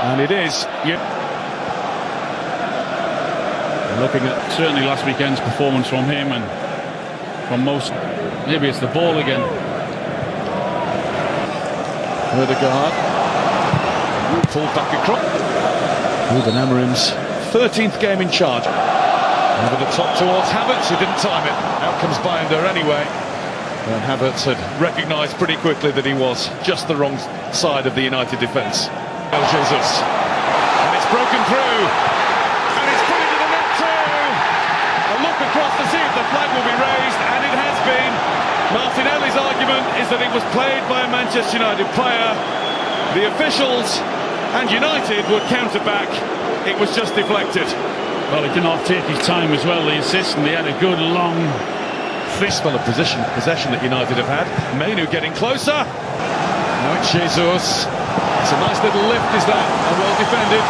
And it is. Looking at certainly last weekend's performance from him and from most, maybe it's the ball again. Ødegaard pulled back across. Ruben Amorim's 13th game in charge. Over the top towards Havertz, who didn't time it. Out comes Binder anyway. And Havertz had recognised pretty quickly that he was just the wrong side of the United defence. Jesus. And it's broken through. And it's put into the net too. A look across to see if the flag will be raised, and it has been. Martinelli's argument is that it was played by a Manchester United player. The officials and United would counter back. It was just deflected. Well, he did not take his time as well, the assist, and he had a good long spell of possession that United have had. Mainu getting closer. Now it's Jesus. It's a nice little lift, is that? And well defended.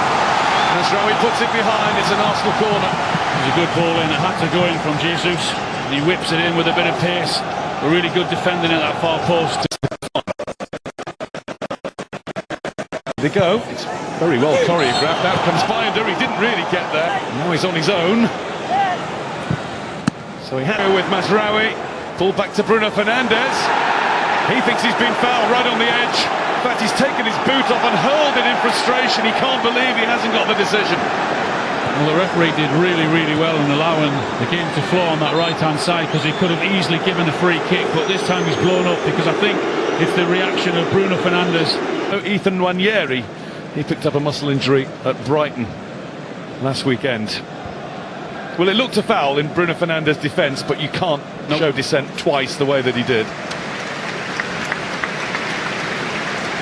Mazraoui puts it behind. It's an Arsenal corner. It was a good ball in. It had to go in from Jesus. He whips it in with a bit of pace. A really good defending at that far post. They go. It's very well choreographed. Out comes Binder. He didn't really get there. Now he's on his own. So he had it with Mazraoui. Pull back to Bruno Fernandes. He thinks he's been fouled right on the edge. In fact, he's taken his boot off and hurled it in frustration. He can't believe he hasn't got the decision. Well, the referee did really, really well in allowing the game to flow on that right-hand side, because he could have easily given a free kick, but this time he's blown up because I think it's the reaction of Bruno Fernandes. Ethan Nwaneri, he picked up a muscle injury at Brighton last weekend. Well, it looked a foul in Bruno Fernandes' defence, but you can't show dissent twice the way that he did.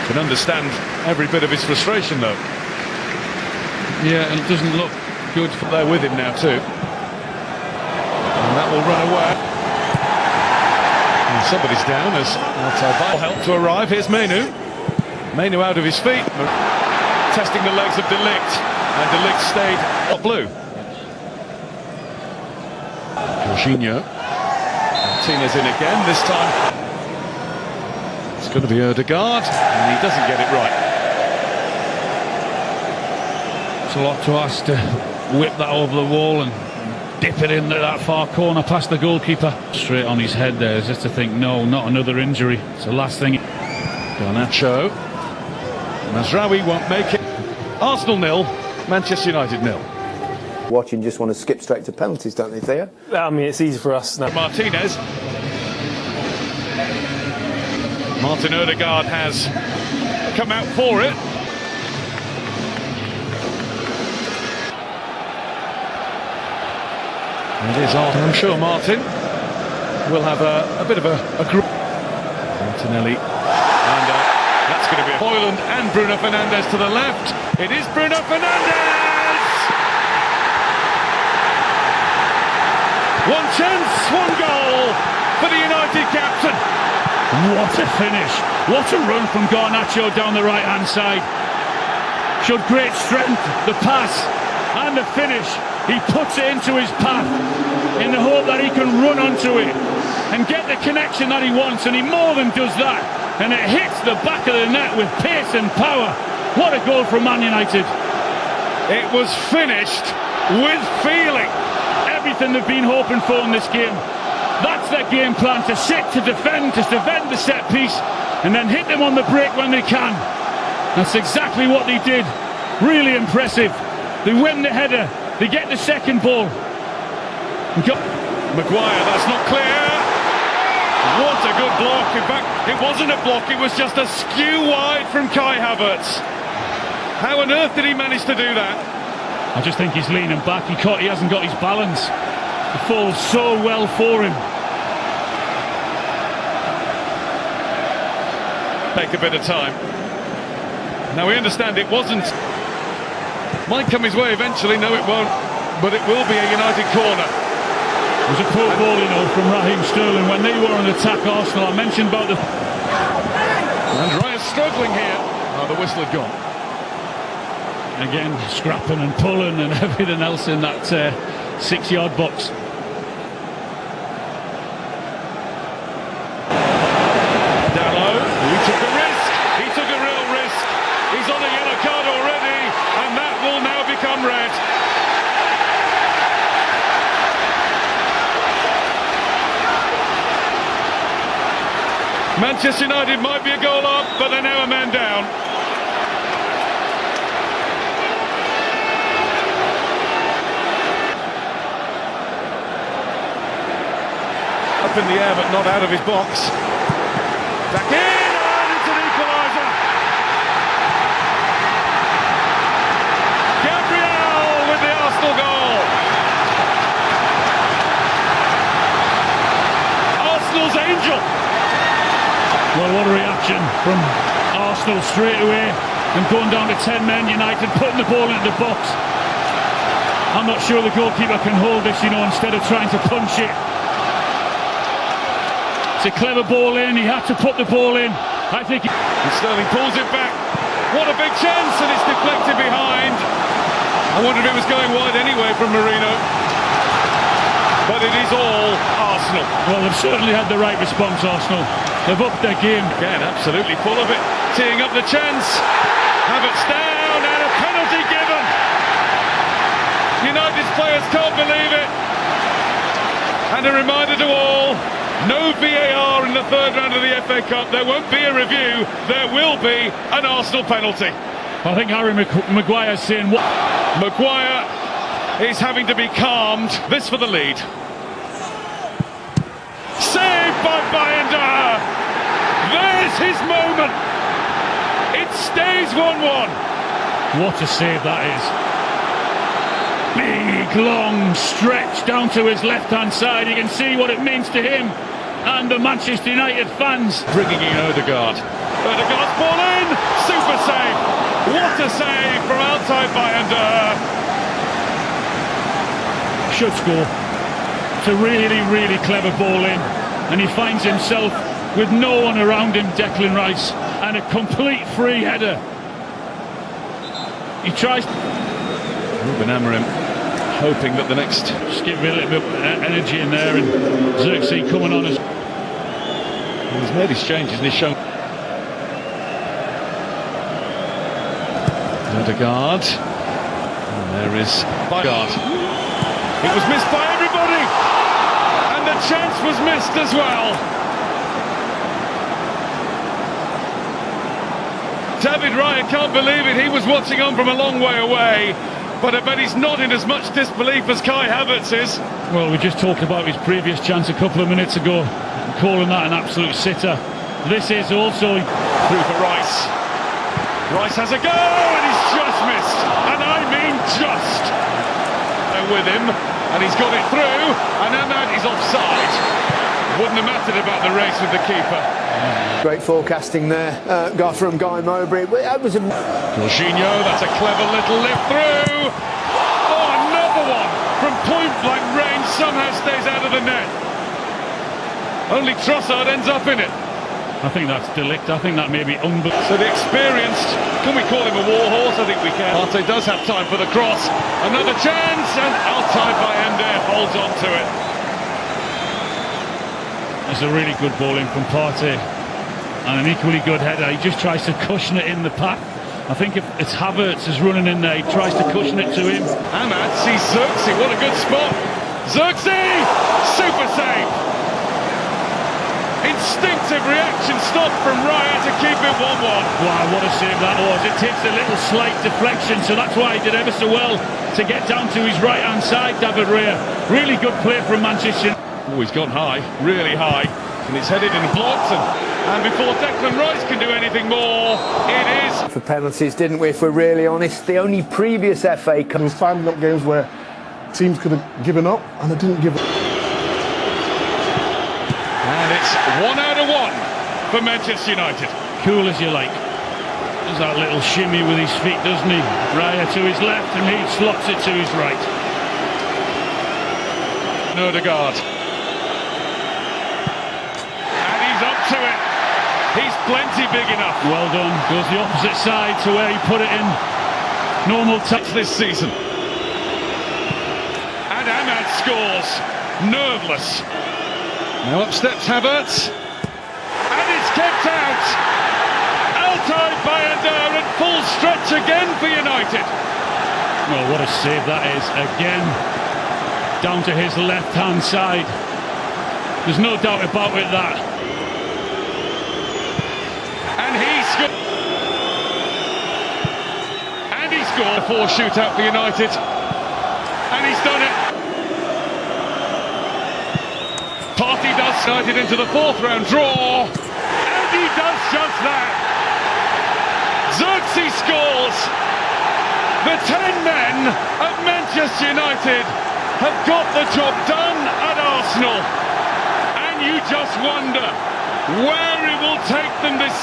Can understand every bit of his frustration, though. Yeah, and it doesn't look good. They're with him now, too. And that will run away. And somebody's down as Altay help to arrive. Here's Mainu. Mainu out of his feet. Testing the legs of De Ligt. And De Ligt stayed up blue. Jorginho. Martinez in again, this time. It's going to be Ødegaard, and he doesn't get it right. It's a lot to ask to whip that over the wall and dip it in that far corner past the goalkeeper. Straight on his head there, just to think, no, not another injury. It's the last thing. Garnacho. Mazraoui won't make it. Arsenal 0, Manchester United 0. Watching just want to skip straight to penalties, don't they, Theo? I mean, it's easy for us now. Martinez. Martin Ødegaard has come out for it. It is on. I'm sure Martin will have a bit of a group. Martinelli. And that's going to be Højlund and Bruno Fernandes to the left. It is Bruno Fernandes! One chance, one goal for the United captain. What a finish. What a run from Garnacho down the right-hand side. Showed great strength, the pass and the finish. He puts it into his path in the hope that he can run onto it and get the connection that he wants, and he more than does that. And it hits the back of the net with pace and power. What a goal from Man United. It was finished with feeling. Everything they've been hoping for in this game. That's their game plan, to sit, to defend the set piece, and then hit them on the break when they can. That's exactly what they did. Really impressive. They win the header, they get the second ball. Maguire, that's not clear. What a good block. In fact, it wasn't a block, it was just a skew wide from Kai Havertz. How on earth did he manage to do that? I just think he's leaning back. He hasn't got his balance. It falls so well for him. Take a bit of time. Now we understand it wasn't. Might come his way eventually. No, it won't. But it will be a United corner. It was a poor ball, you know, from Raheem Sterling when they were on attack. Arsenal. I mentioned about the. And Raya's struggling here. Oh, the whistle had gone. Again, scrapping and pulling and everything else in that 6-yard box. Dalot, he took a risk. He took a real risk. He's on a yellow card already. Manchester United might be a goal up, but they're now a man down. Up in the air, but not out of his box. Back in, and it's an equaliser. Gabriel with the Arsenal goal. Arsenal's angel. Well, what a reaction from Arsenal straight away, and going down to 10 men. United putting the ball into the box. I'm not sure the goalkeeper can hold this, you know, instead of trying to punch it. It's a clever ball in, he had to put the ball in. I think And Sterling pulls it back. What a big chance, and it's deflected behind. I wondered if it was going wide anyway from Marino. But it is all Arsenal. Well, they've certainly had the right response, Arsenal. They've upped their game. Again, absolutely full of it. Teeing up the chance. Havertz down, and a penalty given. United's players can't believe it. And a reminder to all, no VAR in the third round of the FA Cup. There won't be a review. There will be an Arsenal penalty. I think Harry Maguire's saying what? Maguire is having to be calmed. This for the lead. Saved by Bayanda. There's his moment. It stays 1-1. What a save that is. Big, long stretch down to his left-hand side. You can see what it means to him and the Manchester United fans. Bringing in Odegaard. Odegaard's ball in. Super save. What a save from Altay Bayanda. Should score. It's a really, really clever ball in, and he finds himself with no one around him, Declan Rice, and a complete free header. He tries. Ruben Amorim hoping that the next... Just give me a little bit of energy in there, and Xerxes coming on as... He's made his changes and he's shown... Odegaard. And there is Odegaard. It was missed by everybody, and the chance was missed as well. David Raya can't believe it. He was watching on from a long way away, but I bet he's not in as much disbelief as Kai Havertz is. Well, we just talked about his previous chance a couple of minutes ago, calling that an absolute sitter. This is also through for Rice. Rice has a go, and he's just missed, and I mean just. They're with him, and he's got it through, and Ahmad is offside. Wouldn't have mattered about the race with the keeper. Great forecasting there, from Guy Mowbray. That was a... Jorginho, that's a clever little lift through. Oh, another one from point-blank range, somehow stays out of the net. Only Trossard ends up in it. I think that's De Ligt. I think that may be unbelievable. So the experienced, can we call him a warhorse? I think we can. Partey does have time for the cross. Another chance, and Altay Bayanda holds on to it. It's a really good ball in from Partey, and an equally good header. He just tries to cushion it in the path. I think if it's Havertz is running in there, he tries to cushion it to him. Ahmad sees Xerxes, what a good spot. Xerxes, super save. Instinctive reaction stop from Raya to keep it 1-1. Wow, what a save that was. It takes a little slight deflection, so that's why he did ever so well to get down to his right-hand side, David Raya. Really good play from Manchester. Oh, he's gone high, really high. And it's headed and blocked, and before Declan Rice can do anything more, it is... For penalties, didn't we, if we're really honest? The only previous FA Cup... There was finding up games where teams could have given up, and they didn't give up. And it's 1 out of 1 for Manchester United. Cool as you like. Does that little shimmy with his feet, doesn't he? Raya to his left, and he slots it to his right. Odegaard. And he's up to it. He's plenty big enough. Well done. Goes the opposite side to where he put it in. Normal touch this season. And Ahmad scores. Nerveless. Now up steps Havertz. And it's kept out. Altay Bayanda at full stretch again for United. Well, what a save that is. Again, down to his left-hand side. There's no doubt about it that. And he scored. And he scored. A 4 shootout for United. And he's done it. Partey does United into the 4th round draw. And he does just that. Xerxes scores. The 10 men of Manchester United have got the job done at Arsenal. And you just wonder where it will take them this season.